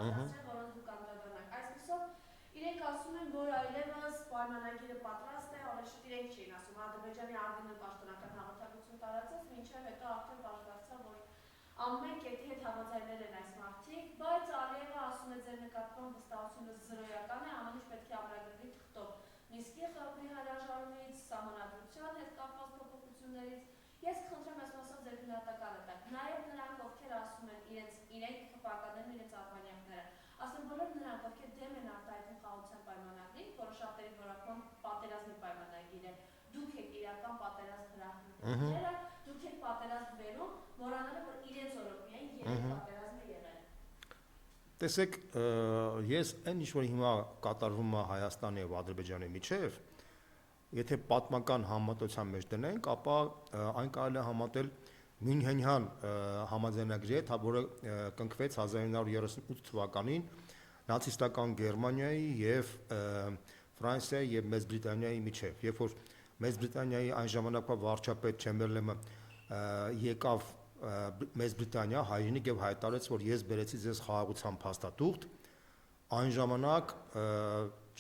պատասխան, որոնց դուք անդրադառնաք։ Այսպեսով իրենք ասում են, որ այլևս պայմանագիրը պատրաստ է, օրենշտ իրենք չէին ասում, Ադրբեջանի ԱՐԴ-ն պաշտոնական հաղորդագրություն տարածեց, մինչև հետո արդեն պարզ դարձավ, որ ամեն կետի հետ համաձայնել են այս մարդիկ, բայց Ալիևը ասում է ձեր նկատմամբ վստահությունը զրոյական է, ամեն ինչ պետք է ամրագրվի թղթով։ Մինսկի խմբի հրաժարումից, սահմանադրության հետ կապված փոփոխություններից ես կխնդրեմ այս մասով ձեր գնահատականը տակ։ Նաև նրանք, ովքեր ասում են իրենք պակասում իրենց արբանյակները, ասում բոլոր նրանք, ովքեր դեմ են արտահայտում խաղաղության պայմանագրին, որոշատերի որակման պատերազմի պայմանագիր է, դուք եք իրական պատերազմ հրահրները, դուք եք պատերազմ վերում, մոռանալը, որ իրենց օրոքն են երեք պատերազմը եղել։ Տեսեք, ես այն ինչ որ հիմա կատարվում է Հայաստանի եւ Ադրբեջանի միջեւ, եթե պատմական համատության մեջ դնենք, ապա այն կարելի է համատել Մյունխենյան համաձայնագրի հետ, որը կնքվեց 1938 թվականին նացիստական Գերմանիայի եւ Ֆրանսիայի եւ Մեծ Բրիտանիայի միջեւ, երբ որ Մեծ Բրիտանիայի այն ժամանակվա վարչապետ Չեմբերլենը եկավ Մեծ Բրիտանիա հայրենիք եւ հայտարարեց, որ ես բերեցի ձեզ խաղաղության փաստաթուղթ, այն ժամանակ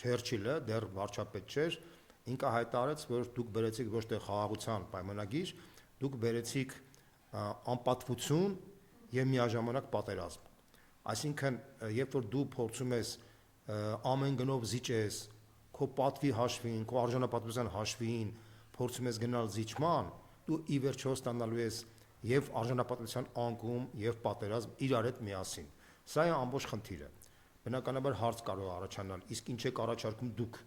Չերչիլը դեռ վարչապետ չէր, ինքը հայտարարեց, որ դուք բերեցիք ոչ թե խաղաղության պայմանագիր, դուք բերեցիք անպատվություն եւ միաժամանակ պատերազմ։ Այսինքն, երբ որ դու փորձում ես ամեն գնով զիջես, քո պատվի հաշվին, քո արժանապատվության հաշվին, փորձում ես գնալ զիջման, դու ի վերջո ստանալու ես եւ արժանապատվության անկում եւ պատերազմ իրար հետ միասին։ Սա է ամբողջ խնդիրը։ Բնականաբար հարց կարող է առաջանալ, իսկ ինչ եք առաջարկում դուք։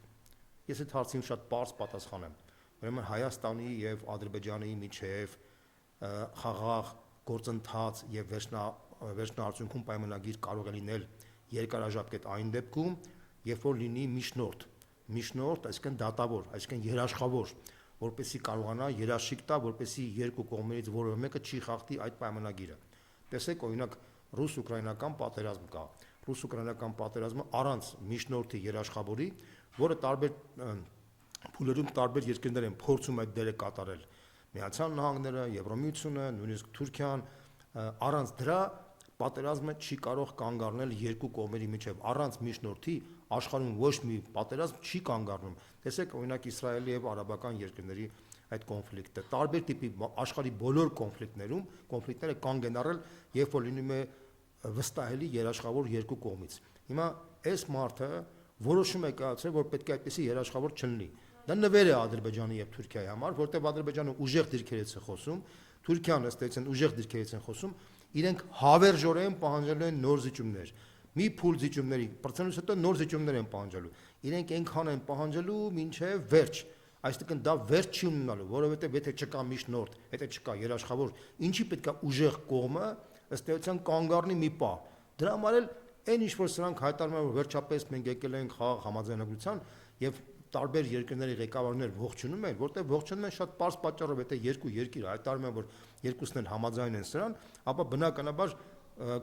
Ես այդ հարցին շատ պարզ պատասխանեմ։ Ուրեմն Հայաստանի եւ Ադրբեջանի միջեւ խաղաղ գործընթաց եւ վերջնահարցությունում պայմանագիր կարող է լինել երկարաժամկետ այն դեպքում, երբ որ լինի միջնորդ, այսինքն դատավոր, այսինքն երաշխավոր, որպեսզի կարողանա երաշխիք տա, որպեսզի երկու կողմերից որևէ մեկը չի խախտի այդ պայմանագիրը։ Տեսեք, օրինակ ռուս-ուկրաինական պատերազմ կա։ Ռուս-ուկրաինական պատերազմը առանց միջնորդի երաշխավորի, որը տարբեր փուլերում տարբեր երկրներ են փորձում այդ դերը կատարել։ Միացյալ Նահանգները, Եվրոմիությունը, նույնիսկ Թուրքիան, առանց դրա պատերազմը չի կարող կանգ առնել երկու կողմերի միջև, առանց միջնորդի աշխարհում ոչ մի պատերազմ չի կանգ առնում։ Տեսեք, օրինակ Իսրայելի եւ արաբական երկրների այդ կոնֆլիկտը, տարբեր տիպի աշխարհի բոլոր կոնֆլիկտները կանգ են առել, երբ որ լինում է վստահելի երաշխավոր երկու կողմից։ Հիմա այս մարդը որոշում է կայացրել, որ պետք է այդպեսի երաշխավոր չլինի։ Դա նվեր է Ադրբեջանի եւ Թուրքիայի համար, որտեղ Ադրբեջանը ուժեղ դիրքերից է խոսում, Թուրքիան ըստ էության ուժեղ դիրքերից են խոսում, իրենք հավերժորեն պահանջելու են նոր զիջումներ։ Մի փուլ զիջումների բրցանից հետո նոր զիջումներ են պահանջելու։ Իրենք այնքան են պահանջելու, մինչև վերջ։ Այսինքն դա վերջ չի ունենալու, որովհետեւ եթե չկա միջնորդ, եթե չկա երաշխավոր, ինչի պետք է ուժեղ կողմը ըստ էության կանգ առնի մի պահ։ Դրա համար էլ այն ինչ որ սրանք հայտարարում են, որ վերջապես մենք եկել ենք խաղաղ համաձայնագրության եւ տարբեր երկրների ղեկավարներ ողջունում են, որտեղ ողջունում են շատ պարզ պատճառով, եթե երկու երկիր հայտարարում են, որ երկուսն էլ համաձայն են սրան, ապա բնականաբար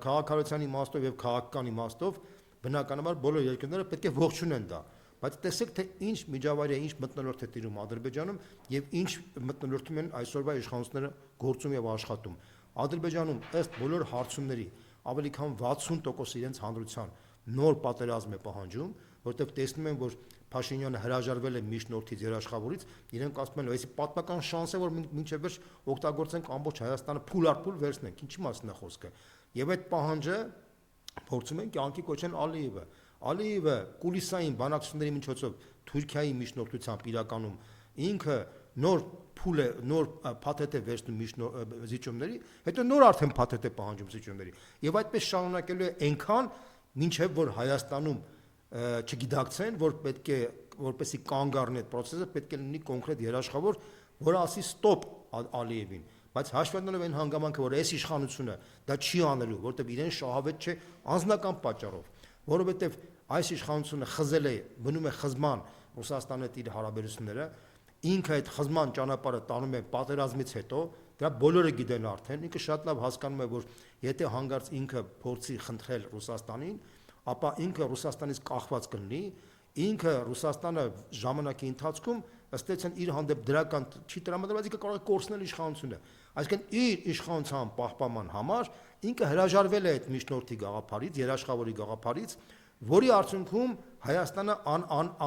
քաղաքականության իմաստով եւ քաղաքական իմաստով բնականաբար բոլոր երկրները պետք է ողջունեն դա։ Բայց տեսեք, թե ինչ միջավայր է, ինչ մթնոլորտ է տիրում Ադրբեջանում եւ ինչ մթնոլորտում են այսօրվա իշխանությունները գործում եւ աշխատում։ Ադրբեջանում ըստ բոլոր հարցումների ավելի քան 60% իրենց հանրության նոր պատերազմ է պահանջում, որտեղ տեսնում են, որ Փաշինյանը հրաժարվել է միջնորդից երաշխավորից, իրենք ասում են, այսի պատմական շանս է, որ մինչև վերջ օգտագործենք ամբողջ Հայաստանը փուլ առ փուլ վերցնենք, ինչի մասն է խոսքը։ Եվ այդ պահանջը փորձում են կյանքի կոչեն Ալիևը։ Ալիևը կուլիսային բանակցությունների միջոցով Թուրքիայի միջնորդությամբ իրականում ինքը նոր փուլ է, նոր փաթեթ է վերցնում զիջումների, հետո նոր արդեն փաթեթ է պահանջում զիջումների։ Եվ այդպես շարունակելու է այնքան, մինչև որ Հայաստանում չգիտակցեն, որ պետք է որպեսի կանգ առնի այդ process-ը, պետք է լինի կոնկրետ երաշխավոր, որը ասի ստոպ Ալիևին, բայց հաշվառելով այն հանգամանքը, որ այս իշխանությունը դա չի անելու, որտեղ իրեն շահավետ չէ անձնական պատճառով, որովհետև այս իշխանությունը խզել է, մնում է խզման Ռուսաստանի հետ իր հարաբերությունները, ինքը այդ խզման ճանապարհը տանում է պատերազմից հետո, դա բոլորը գիտեն արդեն, ինքը շատ լավ հասկանում է, որ եթե հանգարց ինքը փորձի խնդրել Ռուսաստանին, ապա ինքը Ռուսաստանից կախված կլինի, ինքը Ռուսաստանը ժամանակի ընթացքում ըստ էության իր հանդեպ դրական չի տրամադրված, ինքը կարող է կորցնել իշխանությունը։ Այսինքն իր իշխանության պահպանման համար ինքը հրաժարվել է այդ միջնորդի գաղափարից, երաշխավորի գաղափարից, որի արդյունքում Հայաստանը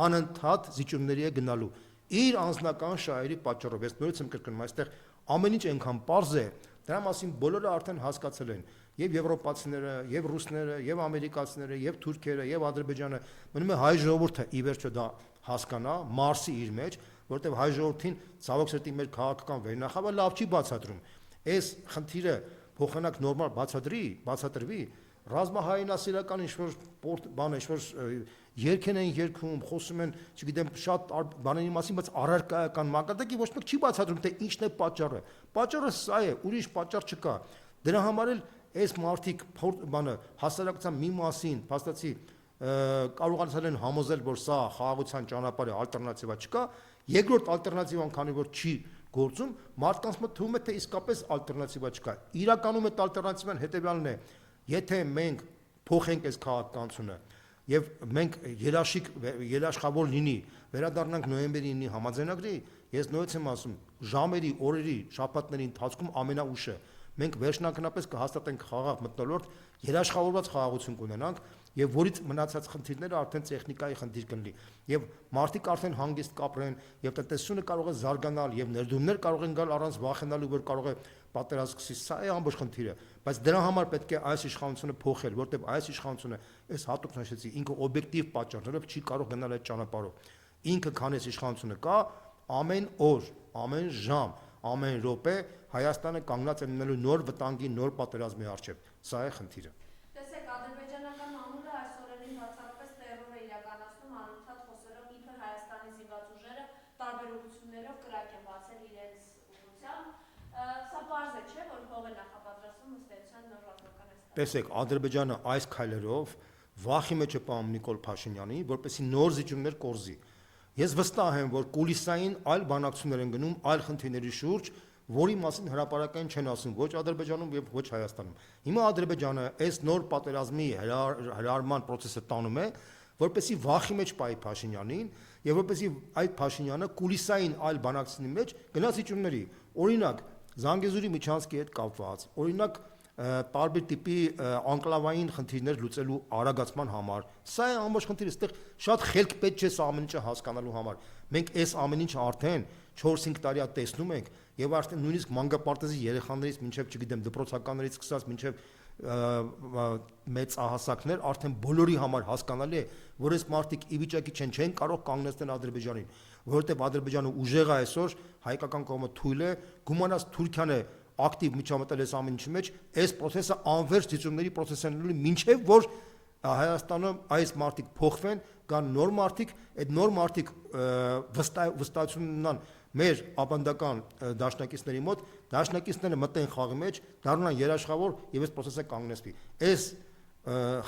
անընդհատ զիջումների է գնալու իր անձնական շահերի պատճառով։ Ես նորից եմ կրկնում, այստեղ ամեն ինչ այնքան պարզ է, դրա մասին բոլորը արդեն հասկացել են, եւ եվրոպացիները, եւ ռուսները, եւ ամերիկացիները, եւ թուրքերը, եւ Ադրբեջանը, մնում է հայ ժողովուրդը ի վերջո դա հասկանա, մարսի իր մեջ, որտեղ հայ ժողովրդին ցավոք սրտի մեր քաղաքական վերնախավը լավ չի բացատրում։ Այս խնդիրը փոխանակ նորմալ բացատրվի, ռազմահայինասիրական ինչ-որ բան, ինչ-որ երգեն են երգում, խոսում են, չգիտեմ, շատ բաների մասին, բայց առարկայական մակարդակի ոչ մեկ չի բացատրում, թե ինչն է պատճառը։ Պատճառը սա է, ուրիշ պատճառ չկա։ Դրա համար էլ այս մարդիկ հասարակության մի մասին, փաստացի կարողացել են համոզել, որ սա խաղաղության ճանապարհ է, ալտերնատիվա չկա, երկրորդ ալտերնատիվան, քանի որ չի գործում, մարդկանց մոտ թվում է, թե իսկապես ալտերնատիվա չկա։ Իրականում այդ ալտերնատիվան հետևյալն է. եթե մենք փոխենք այս քաղաքականությունը եւ մենք երաշխավոր լինի, վերադառնանք նոյեմբերի 9-ի համաձայնագրի, ես նույնպես եմ ասում, ժամերի, օրերի, շաբաթների ընթացքում ամենաուշը մենք վերջնականապես կհաստատենք խաղաղ մթնոլորտ, երաշխավորված խաղաղություն կունենանք եւ որից մնացած խնդիրները արդեն տեխնիկայի խնդիր կլինի եւ մարդիկ արդեն հանգիստ կապրեն եւ տնտեսությունը կարող է զարգանալ եւ ներդրումներ կարող են գալ առանց վախենալու, որ կարող է պատերազմ սկսի, սա է ամբողջ խնդիրը, բայց դրա համար պետք է այս իշխանությունը փոխել, որտեղ այս իշխանությունը, այս հատուկ նշեցի, ինքը օբյեկտիվ պատճառներով չի կարող գնալ այդ ճանապարհով։ Ինքը քան այս իշխանությունը կա, ամեն օր, ամեն ժամ, ամեն րոպե Հայաստանը կանգնած է լինելու նոր վտանգի, նոր պատերազմի առջև։ Սա է խնդիրը։ Տեսեք, ադրբեջանական մամուլը այս օրերին բացառապես տերոր է իրականացնում, անընդհատ խոսելով իբր Հայաստանի զինված ուժերը տարբեր ուղղություններով կրակ են բացել իրենց ուղղությամբ։ Սա պարզ է, չէ՞, որ հող է նախապատրաստվում ըստ էության նոր ռազմական հաստատություն։ Տեսեք, Ադրբեջանը այս քայլերով վախի մեջ է պահում Նիկոլ Փաշինյանի, որպեսզի նոր զիջումներ կորզի։ Ես վստահ եմ, որ կուլիսային այլ բանակցություններ են գնում այլ խնդիրների շուրջ, որի մասին հրապարակային չեն ասում ոչ Ադրբեջանում եւ ոչ Հայաստանում։ Հիմա Ադրբեջանը այս նոր պատերազմի հրարման process-ը տանում է, որպեսզի վախի մեջ պահի Փաշինյանին եւ որպեսզի այդ Փաշինյանը կուլիսային այլ բանակցությունների մեջ գնա զիջումների։ Օրինակ, Զանգեզուրի Միչանսկի հետ կապված, օրինակ տարբեր տիպի անկլավային խնդիրներ լուծելու արագացման համար։ Սա է ամբողջ խնդիրը, այստեղ շատ խելք պետք չէ սա ամեն ինչը հասկանալու համար։ Մենք այս ամեն ինչը արդեն 4-5 տարի է տեսնում ենք եւ արդեն նույնիսկ մանկապարտեզի երեխաներից մինչեւ, չգիտեմ, դպրոցականներից սկսած մինչեւ մեծ ահասակներ արդեն բոլորի համար հասկանալի է, որ այս մարդիկ ի վիճակի չեն կարող կանգնեցնել Ադրբեջանին, որովհետեւ Ադրբեջանը ուժեղ է այսօր, հայկական կողմը թույլ է, գումանած Թուրքիան է ակտիվ միջամտել այս ամեն ինչի մեջ, այս process-ը անվերջ դիցումների process է լինելու, մինչև որ Հայաստանում այս մարդիկ փոխվեն, կան նոր մարդիկ, այդ նոր մարդիկ վստահություն ունենան մեր ապանդական դաշնակիցների մոտ, դաշնակիցները մտեն խաղի մեջ, դառնան երաշխավոր եւ այս process-ը կանգնեցվի։ Այս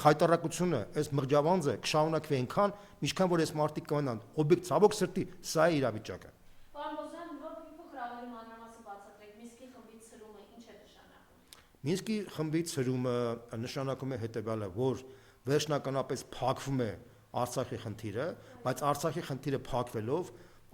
խայտարակությունը, այս մղջավանձը կշարունակվի այնքան, ինչքան որ այս մարդիկ կմնան օբյեկտ ցավոք սրտի, սա է իրավիճակը։ Մինսկի խմբի ցրումը նշանակում է հետևյալը, որ վերջնականապես փակվում է Արցախի խնդիրը, բայց Արցախի խնդիրը փակվելով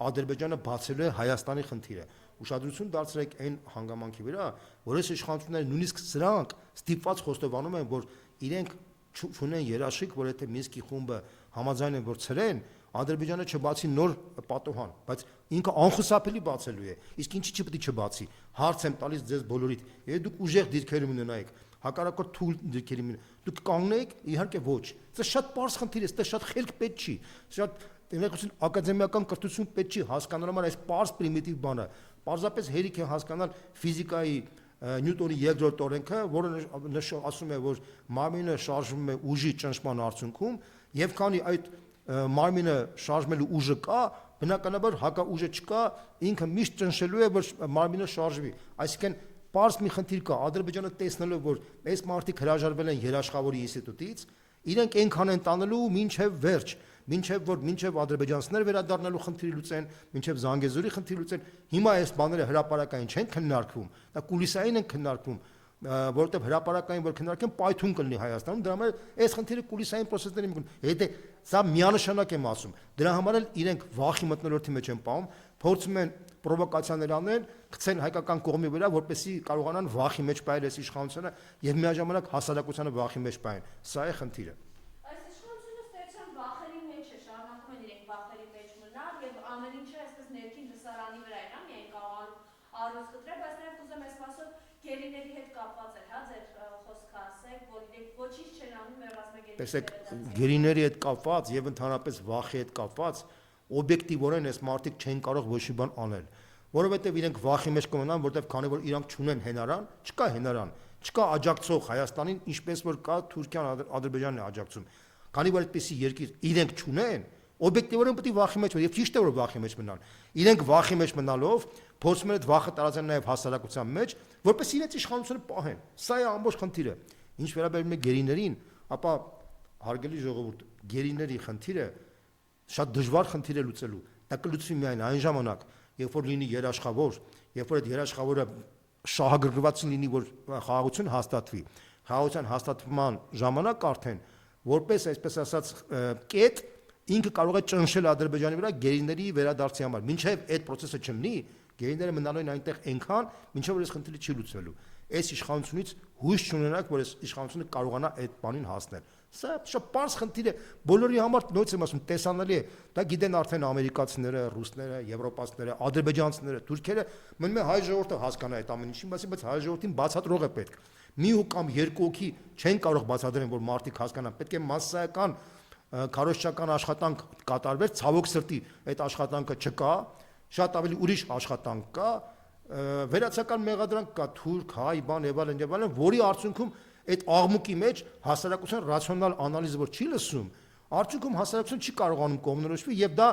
Ադրբեջանը բացելու է Հայաստանի խնդիրը։ Ուշադրություն դարձրեք այն հանգամանքի վրա, որ այս իշխանությունները նույնիսկ սրանք ստիպված խոստովանում են, որ իրենք չունեն երաշխիք, որ եթե Մինսկի խումբը համաձայն են, որ ցրեն, Ադրբեջանը չբացի նոր պատոհան, բայց ինքը անխուսափելի բացելու է։ Իսկ ինչի՞ չպետք է չբացի։ Հարց եմ տալիս ձեզ բոլորիդ։ Եթե դուք ուժեղ դիրքեր ունենայիք, հակառակորդ թույլ դիրքերի դուք կանգնեիք, իհարկե ոչ։ Դա շատ պարզ խնդիր է, դա շատ խելք պետք չի։ Շատ տեղեկություն ակադեմիական կրթություն պետք չի հասկանալու համար այս պարզ պրիմիտիվ բանը։ Պարզապես հերիք է հասկանալ ֆիզիկայի Նյուտոնի երկրորդ օրենքը, որը ասում է, որ մարմինը շարժվում է ուժի ճնշման արդյունքում, եւ քանի այդ մարմինը շարժվելու ուժը կա, բնականաբար հակաուժը չկա, ինքը միշտ ճնշելու է, որ մարմինը շարժվի։ Այսինքն պարզ մի խնդիր կա, Ադրբեջանը տեսնելով, որ այս մարդիկ հրաժարվել են երաշխավորի ինստիտուտից, իրենք այնքան են տանելու մինչև վերջ, մինչև ադրբեջանցիները վերադառնալու խնդիրը լուծեն, մինչև Զանգեզուրի խնդիրը լուծեն։ Հիմա այս բաները հրապարակային չեն քննարկվում, դա կուլիսային են քննարկվում, որովհետև հրապարակային որ քննարկեն պայթուն կլինի Հայաստանում, դրա համար այս խնդիրը կուլիսային process-ների մի կողմ։ Եթե սա միանշանակ եմ ասում, դրա համար էլ իրենք վախի մթնոլորտի մեջ են պահում, փորձում են պրովոկացիաներ անել, գցեն հայկական կողմի վրա, որպեսզի կարողանան վախի մեջ պահել այս իշխանությունը եւ միաժամանակ հասարակությանը վախի մեջ պահեն։ Սա է խնդիրը։ Այս իշխանությունը ստեցան վախերի մեջ է, շարունակում են իրենք վախերի մեջ մնալ եւ ամեն ինչը այսպես ներքին դսարանի վրա է, միայն կարողանում առույց կտրել, բայց նաեւ կուզեմ այս մասով գերիների հետ կապված է, հա, ձեր խոսքը ասեք, որ իրենք ոչինչ չեն անում մեռածմե Տեսեք, գերիների հետ կապված եւ ընդհանրապես վախի հետ կապված օբյեկտիվորեն այս մարդիկ չեն կարող ոչ մի բան անել, որովհետեւ իրենք վախի մեջ կմնան, որովհետեւ քանի որ իրանք չունեն հենարան, չկա հենարան, չկա աջակցող Հայաստանին, ինչպես որ կա Թուրքիան, Ադրբեջանն է աջակցում։ Քանի որ այդպեսի երկիր իրենք չունեն, օբյեկտիվորեն պետք է վախի մեջ մնան, եւ ճիշտ է որ վախի մեջ մնան։ Իրենք վախի մեջ մնալով փորձում են այդ վախը տարածել նաեւ հասարակության մեջ, որպես իրենց իշխանությունը պահեն։ Սա է ամբողջ խնդիրը։ Ինչ վերաբերում է գերիներին, ապա հարգելի ժողովուրդ, գերիների խնդիրը շատ դժվար խնդիր է լուծելու։ Դա կլուծվի միայն այն ժամանակ, երբ որ լինի երաշխավոր, երբ որ այդ երաշխավորը շահագրգռված լինի, որ խաղաղություն հաստատվի։ Խաղաղության հաստատման ժամանակ արդեն որպես այսպես ասած կետ ինքը կարող է ճնշել Ադրբեջանի վրա գերիների վերադարձի համար։ Մինչև այդ process-ը չլինի, գերիները մնալու են այնտեղ այնքան, մինչև որ այս խնդիրը չի լուծվելու։ Այս իշխանությունից հույս չունենաք, որ այս իշխանությունը կարողանա այդ բանին հասնել։ Սա շատ պարզ խնդիր է, բոլորի համար նույնպես եմ ասում, տեսանելի է։ Դա գիտեն արդեն ամերիկացիները, ռուսները, եվրոպացիները, ադրբեջանցիները, թուրքերը, մնում է հայ ժողովուրդը հասկանա այդ ամեն ինչի մասին, բայց հայ ժողովրդին բացատրող է պետք։ Մի ու կամ երկու հոգի չեն կարող բացատրել, որ մարդիկ հասկանան, պետք է մասսայական քարոզչական աշխատանք կատարվեր, ցավոք սրտի այդ աշխատանքը չկա, շատ ավելի ուրիշ աշխատանք կա, վերացական մեղադրանք կա, թուրք, հայ, բան եւ այլն, որի արդյունքում այդ աղմուկի մեջ հասարակության ռացիոնալ անալիզը որ չի լսում, արդյունքում հասարակությունը չի կարողանում կողմնորոշվի եւ դա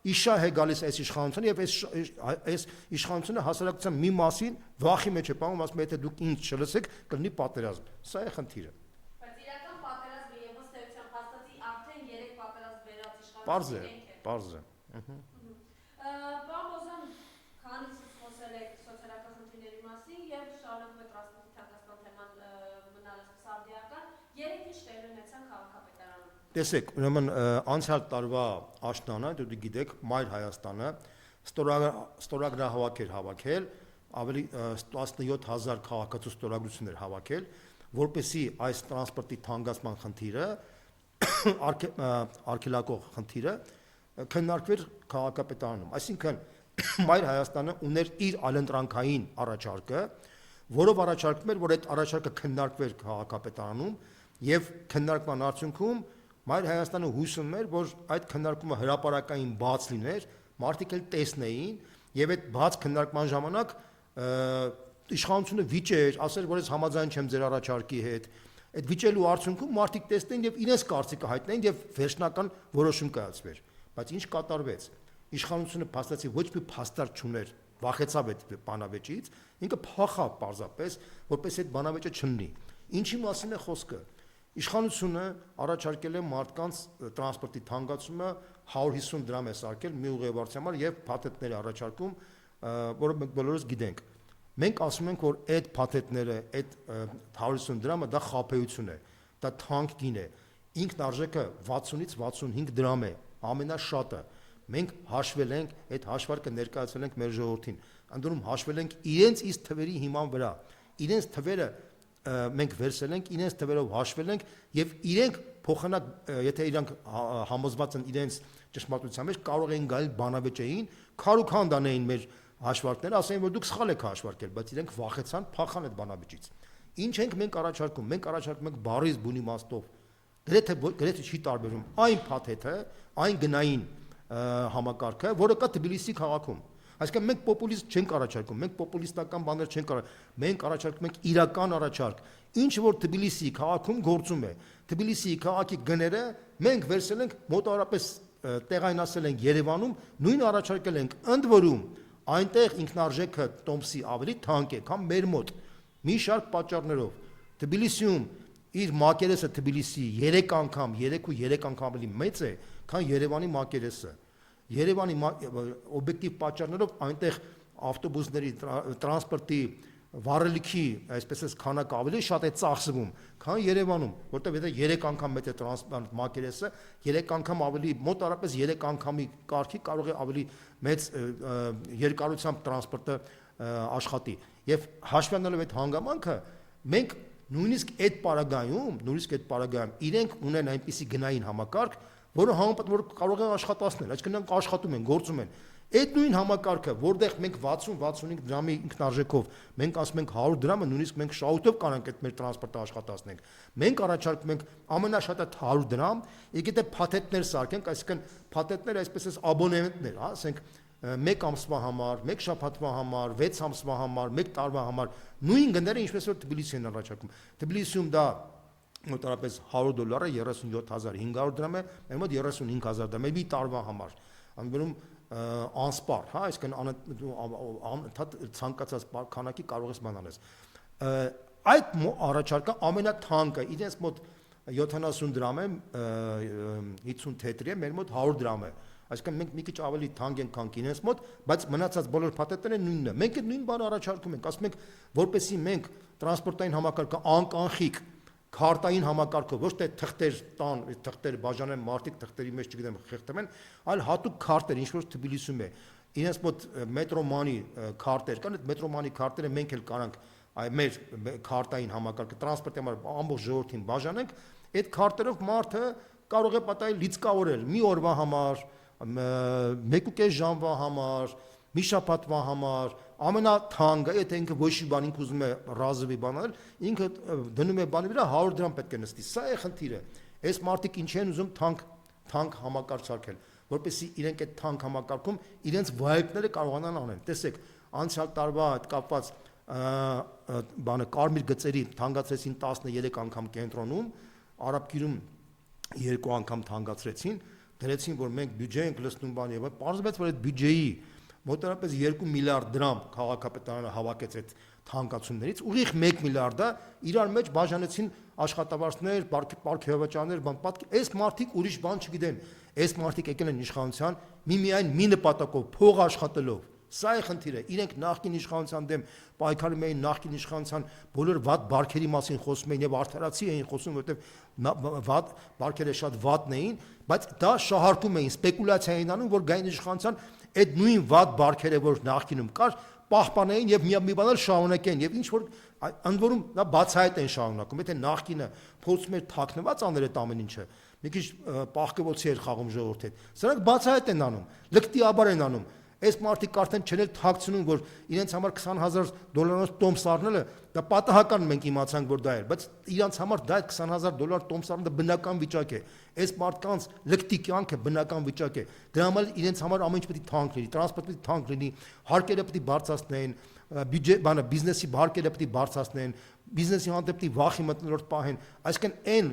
իշահ է գալիս այս իշխանությունը եւ այս իշխանությունը հասարակության մի մասին վախի մեջ է պահում, ասում է եթե դուք ինձ չլսեք, կլինի պատերազմ։ Սա է խնդիրը։ Բայց իրական պատերազմը եւ ըստ էության հաստատի արդեն 3 պատերազմ վերած իշխանությունը։ Պարզ է, պարզ է։ Պարոն Բոզյան, քանից խոսել եք սոցիալական խնդիրների մասին եւ շարունակում եք տրանսպորտի թանկացման թեման մնալ սարդիական, 3 ինչ տեղի ունեցան քաղաքապետարանում։ Տեսեք, ուրեմն անցյալ տարվա աշնանը, դուք գիտեք, Մայր Հայաստանը ստորագրահավաք էր հավաքել, ավելի 17000 քաղաքացու ստորագրություններ հավաքել, որպեսզի այս տրանսպորտի թանկացման խնդիրը, արգելակող խնդիրը քննարկվեր քաղաքապետարանում։ Այսինքն Մայր Հայաստանը ուներ իր այլընտրանքային առաջարկը, որով առաջարկում էր, որ այդ առաջարկը քննարկվեր քաղաքապետարանում եւ քննարկման արդյունքում Մայր Հայաստանը հույսում էր, որ այդ քննարկումը հրապարակային բաց լիներ, մարդիկ էլ տեսնեին եւ այդ բաց քննարկման ժամանակ իշխանությունը վիճեր, ասեր, որ ես համաձայն չեմ ձեր առաջարկի հետ։ Այդ վիճելու արդյունքում մարդիկ տեսնեն եւ իրենց կարծիքը հայտնեն եւ վերջնական որոշում կայացվեր։ Բայց ինչ կատարվեց։ Իշխանությունը փաստացի ոչ մի փաստարկ չուներ, վախեցավ այդ բանավեճից, ինքը փախավ պարզապես, որպես այդ բանավեճը չլինի։ Ինչի մասին է խոսքը։ Իշխանությունը առաջարկել է մարդկանց տրանսպորտի թանկացումը 150 դրամ է սարքել մի ուղևորության համար եւ փաթեթներ առաջարկում, որը մենք բոլորս գիտենք։ Մենք ասում ենք, որ այդ փաթեթները, այդ 150 դրամը դա խաբեություն է, դա թանկ գին է։ Ինքնարժեքը 60-ից 65 դրամ է, ամենաշատը։ Մենք հաշվել ենք, այդ հաշվարկը ներկայացրել ենք մեր ժողովրդին։ Անդրում հաշվել ենք իրենց իսկ թվերի հիման վրա։ Իրենց թվերը մենք վերցրել ենք, իրենց թվերով հաշվել ենք եւ իրենք փոխանակ, եթե իրանք համոզված են իրենց ճշմարտության մեջ, կարող են գալ բանավեճային, քարուքան դանեին մեր հաշվարկները, ասեն, որ դուք սխալ եք հաշվարկել, բայց իրենք վախեցան, փախան այդ բանավեճից։ Ինչ ենք մենք առաջարկում։ Մենք առաջարկում ենք բարիս բունի մաստով։ Գրեթե չի տարբերում այն փաթեթը, այն գնային համակարգը, որը կա Թբիլիսի քաղաքում։ Այսինքն մենք պոպուլիզմ չենք առաջարկում, մենք պոպուլիստական բաներ չենք առաջարկում, մենք առաջարկում ենք իրական առաջարկ, ինչ որ Թբիլիսի քաղաքում գործում է։ Թբիլիսի քաղաքի գները մենք վերցրել ենք մոտավորապես տեղայնացել ենք Երևանում, նույն առաջարկել ենք, ընդ որում այնտեղ ինքնարժեքը տոմսի ավելի թանկ է, քան մեր մոտ, մի շարք պատճառներով։ Թբիլիսիում իր մակերեսը Թբիլիսի 3 անգամ, 3 անգամ ավելի մեծ է, քան Երևանի մակերեսը։ Երևանի օբյեկտիվ պատճառներով այնտեղ ավտոբուսների տրանսպորտի վառելիքի, այսպես ասած, քանակը ավելի շատ է ծախսվում, քան Երևանում, որտեղ եթե 3 անգամ մեծ է տրանսպորտ մակերեսը, 3 անգամ ավելի, մոտարապես 3 անգամի կարգի կարող է ավելի մեծ երկարությամբ տրանսպորտը աշխատի։ Եվ հաշվի առնելով այդ հանգամանքը, մենք նույնիսկ այդ պարագայում իրենք ունեն այնպիսի գնային համակարգ, որը որ կարող է աշխատացնել, այսինքն նրանք աշխատում են, գործում են։ Այդ նույն համակարգը, որտեղ մենք 60-65 դրամի ինքնարժեքով, մենք ասում ենք 100 դրամը, նույնիսկ մենք շահույթով կանենք այդ մեր տրանսպորտը աշխատացնենք։ Մենք առաջարկում ենք ամենաշատը 100 դրամ, եկեք դե փաթեթներ սարքենք, այսինքն փաթեթներ այսպես էս աբոնեմենտներ, հա, ասենք 1 ամսվա համար, 1 շաբաթվա համար, 6 ամսվա համար, 1 տարվա համար, նույն գները ինչպես որ Թբիլիսիին առաջարկում։ Թբիլիսիում դա մոտարապես $100-ը 37,500 դրամ է, մեր մոտ 35,000 դրամ է մի տարվա համար։ Անգլիում անսպար, հա, այսինքն ցանկացած քանակի կարող ես բանանես։ Այդ առաջարկը ամենաթանկը, իրենց մոտ 70 դրամ է, 50 թեթրի է, մեր մոտ 100 դրամ է։ Այսինքն մենք մի քիչ ավելի թանկ ենք, քան իրենց մոտ, բայց մնացած բոլոր փաթեթները նույնն է։ Մենք այդ նույն բանը առաջարկում ենք, ասում ենք, որպեսզի մենք տրանսպորտային համակարգը անկանխիկ քարտային համակարգով, ոչ թե թղթեր տան, թղթեր բաժանեն մարդիկ թղթերի մեջ, չգիտեմ, խեղդեն, այլ հատուկ քարտեր, ինչ որ Թբիլիսիում է։ Իրենց մոտ մետրոմանի քարտեր կան, այդ մետրոմանի քարտերը մենք էլ կարանք մեր քարտային համակարգը տրանսպորտի համար ամբողջ ժողովրդին բաժանենք, այդ քարտերով մարդը կարող է պատահել լիցքավորել մի օրվա համար, 1.5 ժամվա համար, մի շաբաթվա համար, ամենաթանկը, եթե ինքը ոչ մի բան ինքը ուզում է ռազովի բանել, ինքը դնում է բանի վրա 100 դրամ պետք է նստի։ Սա է խնդիրը։ Այս մարդիկ ինչ են ուզում թանկ համակարգ սարքել, որպեսզի իրենք այդ թանկ համակարգում իրենց վայելքները կարողանան անել։ Տեսեք, անցյալ տարվա հետ կապված բանը կարմիր գծերի թանկացրեցին 13 անգամ կենտրոնում, Արաբկիրում 2 անգամ թանկացրեցին, դրեցին, որ մենք բյուջե ենք լցնում բան եւ պարզվեց, որ այդ բյուջեի մոտարապես 2 միլիարդ դրամ քաղաքապետարանը հավաքեց այդ թանկացումներից, ուղիղ 1 միլիարդը իրար մեջ բաժանեցին աշխատավարձներ, պարգևաճարներ, այս մարդիկ ուրիշ բան չգիտեն, այս մարդիկ եկել են իշխանության միայն մի նպատակով, փող աշխատելով։ Սա է խնդիրը, իրենք նախկին իշխանության դեմ պայքարում էին, նախկին իշխանության բոլոր վատ բարքերի մասին խոսում էին եւ արդարացի էին խոսում, որովհետեւ վատ բարքերը շատ վատն էին, բայց դա շահարկում էին, սպեկուլյացիա էին անում, որ գային իշխանության այդ նույն վատ բարքերը, որ նախկինում կար, պահպանեին եւ մի բան էլ շարունակեն եւ ինչ որ ընդ որում դա բացահայտ են շարունակում, եթե նախկինը փորձում էր թաքնված անել այդ ամեն ինչը, մի քիչ պահկվոցի էր խաղում ժողովրդի հետ, սրանք բացահայտ են անում, լկտիաբար են անում։ Այս մարդիկ արդեն չեն էլ թաքցնում, որ իրենց համար $20,000 տոմս առնելը դա պատահական մենք իմացանք, որ դա է, բայց իրենց համար դա $20,000 տոմս առնելը բնական վիճակ է։ Այս մարդկանց լկտի կյանքը բնական վիճակ է։ Դրա համար իրենց համար ամեն ինչ պետք է թանկ լինի, տրանսպորտը պետք է թանկ լինի, հարկերը պետք է բարձրացնեն, բիզնեսի հարկերը պետք է բարձրացնեն, բիզնեսի հանդեպ պետք է վախի մտնոլորտ պահեն, այսինքն այն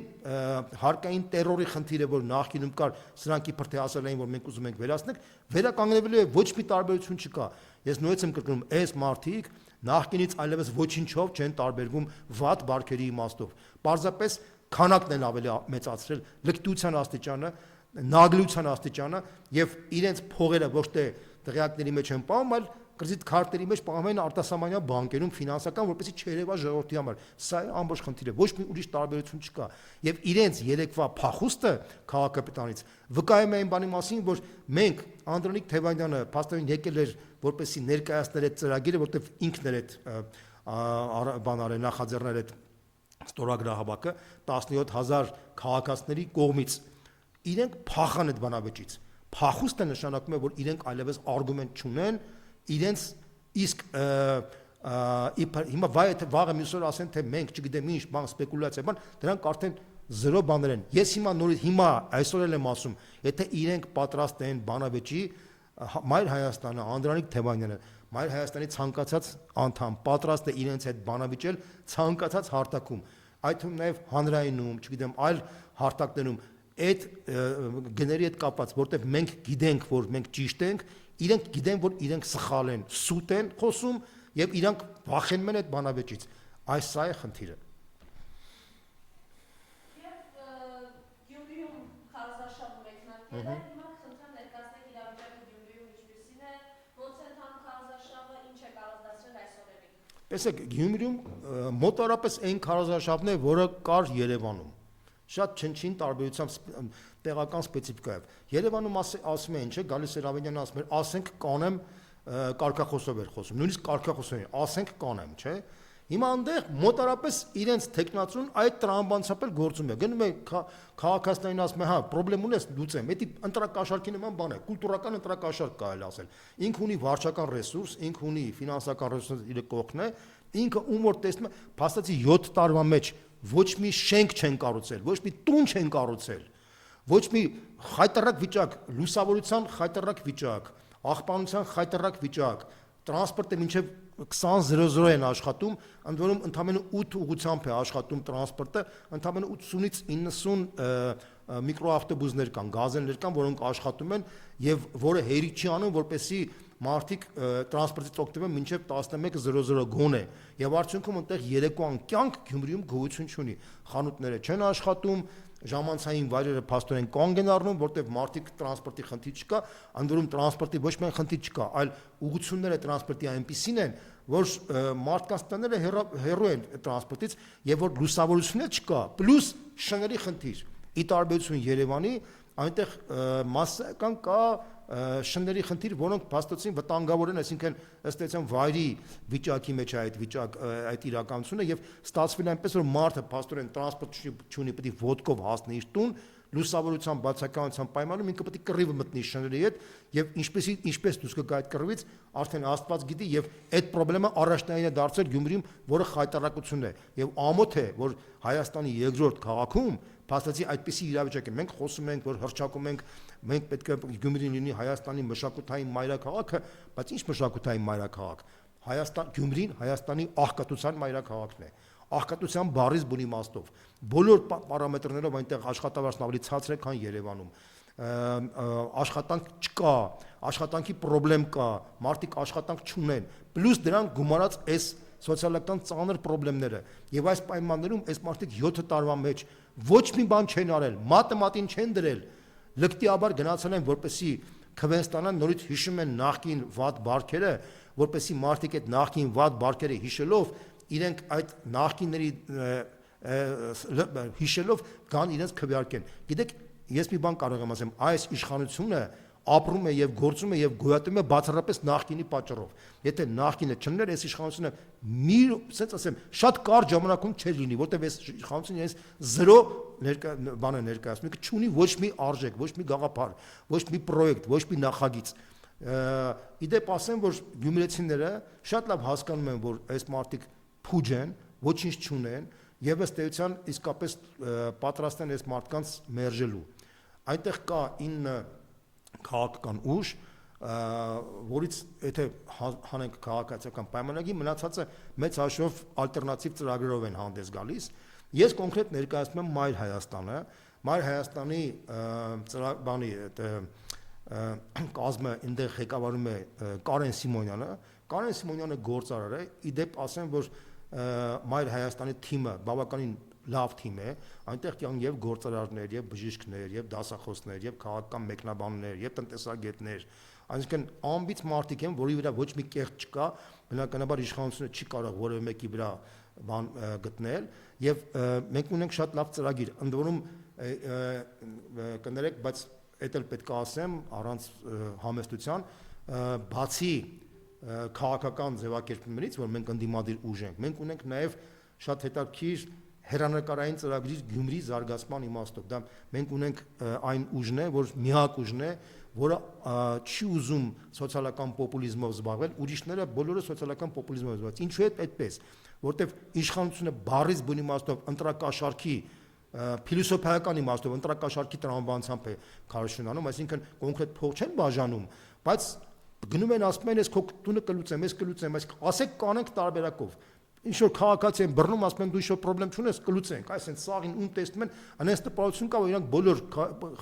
հարկային տերորի խնդիրը, որ նախկինում կար, սրանք իբր թե ասել էին, որ մենք ուզում ենք վերացնել, վերականգնվելու է, ոչ մի տարբերություն չկա։ Ես նույնպես եմ կրկնում, այս մարդիկ նախկինից այլևս ոչինչով չեն տարբերվում վատ բարքերի իմաստով։ Պարզապես քանակն են ավելի մեծացրել, լկտիության աստիճանը, նագլության աստիճանը եւ իրենց փողերը ոչ թե դղյակների մեջ են պահում, այլ կրեդիտ քարտերի մեջ պահում են արտասահմանյան բանկերում ֆինանսական, որպեսզի չերևա ժողովրդի համար։ Սա է ամբողջ խնդիրը, ոչ մի ուրիշ տարբերություն չկա։ Եվ իրենց երեկվա փախուստը քաղաքապետարանից վկայում է այն բանի մասին, որ մենք Անդրանիկ Թևանյանը փաստորեն եկել էր, որպեսզի ներկայացներ այդ ծրագիրը, որտեղ ինքն էր այդ բանարը նախաձեռնել այդ ստորագրահավաքը 17,000 քաղաքացիների կողմից։ Իրենք փախան այդ բանավեճից։ Փախուստը նշանակում է, որ իրենք այլևս արգումենտ չունեն, իրենց իսկ հիմա վաղը մյուս օր ասեն, թե մենք չգիտեմ ինչ բան սպեկուլյացիա բան, դրանք արդեն զրո բաներ են։ Ես հիմա այսօր էլ եմ ասում, եթե իրենք պատրաստ են բանավեճի, Մայր Հայաստանը, Անդրանիկ Թևանյանը, Մայր Հայաստանի ցանկացած անդամ պատրաստ է իրենց հետ բանավիճել ցանկացած հարթակում, այդ թվում նաև հանրայինում, չգիտեմ, այլ հարթակներում այդ գների հետ կապված, որտեղ մենք գիտենք, որ մենք ճիշտ ենք, իրենք գիտեն, որ իրենք սխալ են, սուտ են խոսում եւ իրանք վախենում են այդ բանավեճից։ Այս սա է խնդիրը։ Եվ Գյումրիում քարոզարշավ մեկնարկել է, հիմա խնդրեմ ներկայացնեք իրավիճակը Գյումրիում ինչպիսին է, ոնց է ընթանում քարոզարշավը, ինչ է կարողացրել այս օրերին։ Տեսեք, Գյումրիում մոտավորապես այն քարոզարշավն է, որը կար Երևանում։ Շատ չնչին տարբերությամբ տեղական սպეციფიკայով։ Երևանում ասում են, չէ, գալիս էր Ավենյանը ասում էր, ասենք կանեմ կարգախոսով էր խոսում, նույնիսկ կարգախոսով, ասենք կանեմ, չէ։ Հիմա այնտեղ մոտավորապես իրենց տեխնացուն այդ տրամաբանությամբ էլ գործում է։ Գնում է քաղաքացիներին ասում է, հա, խնդրեմ ունես լուծեմ։ Դա ընտրակաշարքի նման բան է, կուլտուրական ընտրակաշարք կարելի ասել։ Ինքը ունի վարչական ռեսուրս, ինքը ունի ֆինանսական ռեսուրս իր կողքն է, ինքը ում որ տեսնում է, փաստացի 7 տարվա մեջ ոչ մի շենք չեն կառուցել, ոչ մի տուն չեն կառուցել, ոչ մի խայտարակ վիճակ, լուսավորության խայտարակ վիճակ, աղբանության խայտարակ վիճակ, տրանսպորտը մինչև 20:00 են աշխատում, ընդ որում ընդամենը 8 ուղղությամբ է աշխատում տրանսպորտը, ընդամենը 80-ից 90 միկրոավտոբուսներ կան, գազելներ կան, որոնք աշխատում են եւ որը հերիք չի անում, որպեսզի մարդիկ տրանսպորտից օգտվեն մինչև 11:00 գոնե եւ արդյունքում այնտեղ երեկոյան կյանք Գյումրիում գոյություն չունի, խանութները չեն աշխատում, ժամանցային վայրերը փաստորեն կանգ են առնում, որտեղ մարդիկ տրանսպորտի խնդիր չկա, անդորում տրանսպորտի ոչ միայն խնդիր չկա, այլ ուղղությունները տրանսպորտի այնպիսին են, որ մարդկանց տները հեռու են տրանսպորտից եւ որ լուսավորությունը չկա, պլյուս շների խնդիր։ Ի տարբերություն Երևանի, այնտեղ մասսական կա շների խնդիր, որոնք փաստոցին վտանգավոր են, այսինքն ըստ էության վայրի վիճակի մեջ այդ իրականությունը եւ ստացվել այնպես որ մարդը փաստորեն տրանսպորտ չունի, պետք է ոդկով հասնի իր տուն, լուսավորության բացակայության պայմանում ինքը պետք է կռիվը մտնի շների հետ եւ ինչպես դուրս կգա այդ կռիվից արդեն Աստված գիտի եւ այդ խնդրեմը առաջնային է դարձել Գյումրիում, որը խայտարակություն է եւ ամոթ է, որ Հայաստանի երկրորդ քաղաքում փաստացի այդպիսի իրավիճակ է։ Մենք խոսում ենք, որ հրճակում ենք, մենք պետք է Գյումրին լինի Հայաստանի մշակութային մայրաքաղաքը, բայց ինչ մշակութային մայրաքաղաք։ Գյումրին Հայաստանի աղքատության մայրաքաղաքն է։ Աղքատության բառից բուն իմաստով։ Բոլոր պարամետրներով այնտեղ աշխատավարձն ավելի ցածր է, քան Երևանում։ Աշխատանք չկա, աշխատանքի խնդրեմ կա, մարդիկ աշխատանք չունեն, պլյուս դրան գումարած այս սոցիալական ծանր խնդիրները։ Եվ այս պայմաններում այս մարդիկ 7 տարվա մեջ ոչ մի բան չեն արել, մատը մատին չեն դրել, լկտիաբար գնացել են, որպեսի քվեն ստանան, նորից հիշում են նախկին վատ բարքերը, որպեսի մարդիկ այդ նախկին վատ բարքերը հիշելով, իրենք այդ նախկինների հիշելով կան իրենց քվեարկեն։ Գիտեք, ես մի բան կարող եմ ասեմ, այս իշխանությունը ապրում է եւ գործում է եւ գոյատում է բացառապես նախկինի պատճառով։ Եթե նախկինը չլիներ, այս իշխանությունը ասենց ասեմ, շատ կարճ ժամանակում չէր լինի, որտեղ այս իշխանությունը իրենց 0 բանը ներկայացնում է, չունի ոչ մի արժեք, ոչ մի գաղափար, ոչ մի պրոյեկտ, ոչ մի նախագիծ։ Իդեպ ասեմ, որ գյումրեցիները շատ լավ հասկանում են, որ այս մարդիկ փուջ են, ոչինչ չունեն եւ ըստ էության իսկապես պատրաստ են այս մարդկանց մերժելու։ Այնտեղ կա 9 քաղաքական ուժ, որից եթե հանենք քաղաքացիական պայմանագիր, մնացածը մեծ հաշվով ալտերնատիվ ծրագրերով են հանդես գալիս։ Ես կոնկրետ ներկայացնում եմ Մայր Հայաստանը, Մայր Հայաստանի բանի կազմը այնտեղ ղեկավարում է Կարեն Սիմոնյանը, Կարեն Սիմոնյանը գործարար է, իդեպ ասեմ, որ Մայր Հայաստանի թիմը բավականին լավ թիմ է, այնտեղ կան եւ գործարարներ, եւ բժիշկներ, եւ դասախոսներ, եւ քաղաքական մեկնաբաններ, եւ տնտեսագետներ, այսինքն ամբից մարդիկ են, որի վրա ոչ մի կեղծ չկա, բնականաբար իշխանությունը չի կարող որևէ մեկի վրա բան գտնել, եւ մենք ունենք շատ լավ ծրագիր, ընդ որում կներեք, բայց դա էլ պետք է ասեմ առանց համեստության, բացի քաղաքական ձևակերպումներից, որ մենք ընդդիմադիր ուժ ենք, մենք ունենք նաեւ շատ հետաքրքիր հերանեկարային ծրագրի Գյումրի զարգացման իմաստով։ Դա մենք ունենք այն ուժն է, որ միակ ուժն է, որը չի ուզում սոցիալական պոպուլիզմով զբաղվել, ուրիշները բոլորը սոցիալական պոպուլիզմով զբաղված։ Ինչու է այդպես, որտեվ իշխանությունը բառից բուն իմաստով ընտրակաշարքի փիլիսոփայական իմաստով ընտրակաշարքի տրամաբանությամբ է քարոշչանում, այսինքն կոնկրետ փող չեն բաժանում, բայց գնում են ասում են, ես քո տունը կլուծեմ, ես կլուծեմ, այս ասեք կանենք տարբերակով։ Ինչ որ քաղաքացի են բռնում, ասում են դու ինչ որ խնդրեմ չունես, կլուծենք, այսինքն սաղին ում տեսնում են, անես տպավորություն կա, որ իրանք բոլոր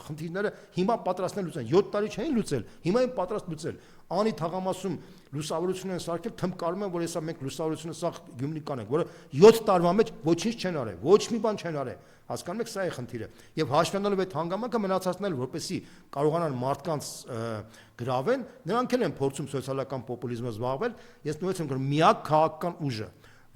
խնդիրները հիմա պատրաստ են լուծեն, 7 տարի չէին լուծել, հիմա են պատրաստ լուծել։ Անի թաղամասում լուսավորություն են սարքել, թմկարում են, որ հեսա մենք լուսավորությունը սաղ Գյումրի կանենք, որը 7 տարվա մեջ ոչինչ չեն արել, ոչ մի բան չեն արել։ Հասկանում եք, սա է խնդիրը։ Եվ հաշվենալով այդ հանգամանքը մնացածն էլ որպեսի կարողանան մարդկանց գրավեն, նրանք էլ են փորձում սոցիալական պոպուլիզմով զբաղվել։ Ես նույնիսկ եմ գրում միակ քաղաքական ուժը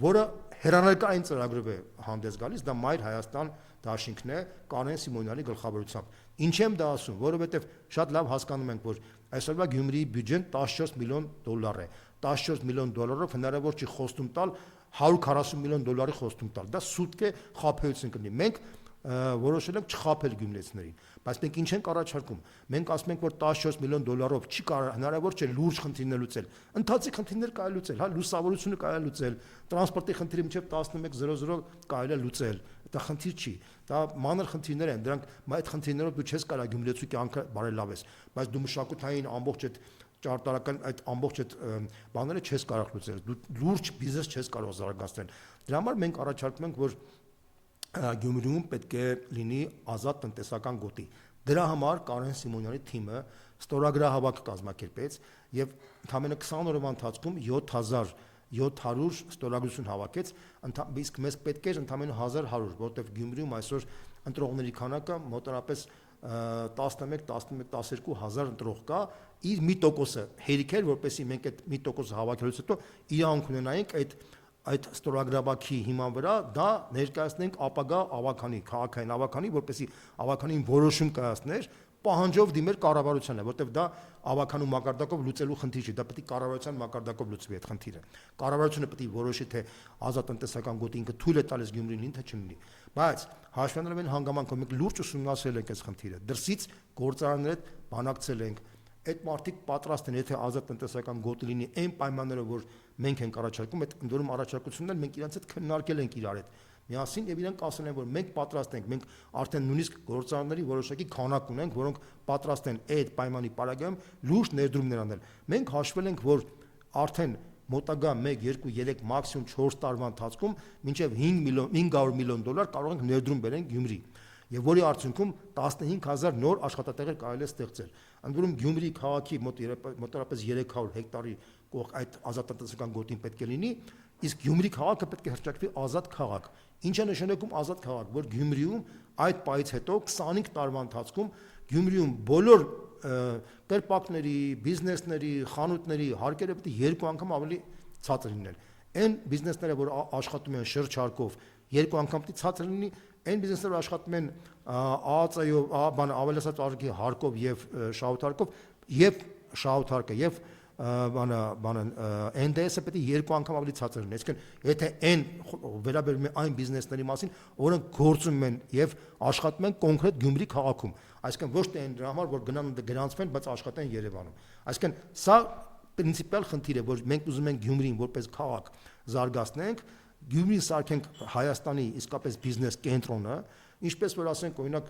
որը հերանեկային ծրագրով է հանդես գալիս, դա Մայր Հայաստան դաշինքն է Կարեն Սիմոնյանի գլխավորությամբ։ Ինչ եմ դա ասում, որովհետև շատ լավ հասկանում ենք, որ այսօրվա Գյումրիի բյուջեն 14 միլիոն դոլար է։ 14 միլիոն դոլարով հնարավոր չի խոստում տալ 140 միլիոն դոլարի խոստում տալ։ Դա սուտ է խաբեություն կլինի։ Մենք որոշել ենք չխաբել գյումրեցիներին, բայց մենք ինչ ենք առաջարկում։ Մենք ասում ենք, որ 14 միլիոն դոլարով չի հնարավոր չէ լուրջ խնդիրներ լուծել։ Ընթացիկ խնդիրներ կարելի լուծել, հա, լուսավորությունը կարելի լուծել, տրանսպորտի խնդիրը մինչև 11:00 կարելի լուծել։ Դա խնդիր չի։ Դա մանր խնդիրներ են, դրանք այդ խնդիրներով դու չես կարող գյումրեցու կյանքը բարելավես, բայց դու մշակութային ամբողջ այդ ճարտարական այդ ամբողջ այդ բաները չես կարող լուծել։ Դու լուրջ բիզնես չես կարող զարգացնել։ Դրա համար մենք առաջարկում ենք, որ Գյումրիում պետք է լինի ազատ տնտեսական գոտի։ Դրա համար Կարեն Սիմոնյանի թիմը ստորագրահավաք կազմակերպեց եւ ընդամենը 20 օրվա ընթացքում 7700 ստորագրություն հավաքեց, իսկ մեզ պետք էր ընդամենը 1100, որտեղ Գյումրիում այսօր ընտրողների քանակը մոտավորապես 11-12 հազար ընտրող կա, իր մի տոկոսը հերիք էր, որպեսզի մենք այդ մի տոկոսը հավաքելուց հետո իրանք ունենայինք այդ ստորագրաբակի հիման վրա դա ներկայացնենք ապագա ավականի, քաղաքային ավականի, որպեսզի ավականին որոշում կայացներ, պահանջով դիմեր կառավարությանը, որտեղ դա ավականու մակարդակով լուծելու խնդիր չի, դա պետք է կառավարության մակարդակով լուծվի այդ խնդիրը։ Կառավարությունը պետք է որոշի, թե ազատ տնտեսական գոտի ինքը թույլ է տալիս Գյումրին, թե չլինի։ Բայց հաշվի առնելով հանգամանքով մենք լուրջ ուսումնասիրել ենք այս խնդիրը, դրսից գործարաններ հետ բանակցել ենք, այդ մարդիկ պատրաստ են, եթե ազատ տնտեսական գոտի լինի այն պայմաններով, որ մենք ենք առաջարկում, այդ ընդորում առաջարկություններ մենք իրancs հետ քննարկել ենք իրար հետ միասին եւ իրանք ասել են, որ մենք պատրաստ ենք, մենք արդեն նույնիսկ գործարանների որոշակի քանակ ունենք, որոնք պատրաստ են այդ պայմանի պարագայում լուրջ ներդրումներ անել։ Մենք հաշվել ենք, որ արդեն մոտակա 1, 2, 3, մաքսիմում 4 տարվա ընթացքում մինչև 500 միլիոն դոլար կարող ենք ներդրում բերենք Գյումրի, եւ որի արդյունքում 15000 նոր աշխատատեղեր կարելի է ստեղծել։ Ընդ որում Գյումրի քաղաքի մոտավորապես 300 հեկտարի կողք այդ ազատ տնտեսական գոտին պետք է լինի, իսկ Գյումրի քաղաքը պետք է հռչակվի ազատ քաղաք։ Ինչ է նշանակում ազատ քաղաք, որ Գյումրիում այդ պայից հետո 25 տարվա ընթացքում Գյումրիում բոլոր կերպակների, բիզնեսների, խանութների հարկերը պետք է 2 անգամ ավելի ցածր լինեն։ Այն բիզնեսները, որ աշխատում են շրջարկով, 2 անգամ պետք է ցածր լինի, այն բիզնեսները աշխատում են ԱԱՑ-ով, ավելացած արժեքի հարկով եւ շահութարկով եւ շահութարկը եւ NDS-ը պետք է 2 անգամ ավելի ցածր լինի։ Այսինքն, եթե այն վերաբերում է այն բիզնեսների մասին, որոնք գործում են եւ աշխատում են կոնկրետ Գյումրի քաղաքում, այսինքն ոչ թե այն դրա համար, որ գրանցվեն, բայց աշխատեն Երևանում։ Այսինքն, սա պրինցիպիալ խնդիր է, որ մենք ուզում ենք Գյումրին որպես քաղաք զարգացնենք, Գյումրին սարքենք Հայաստանի իսկապես բիզնես կենտրոնը, ինչպես որ ասենք, օրինակ,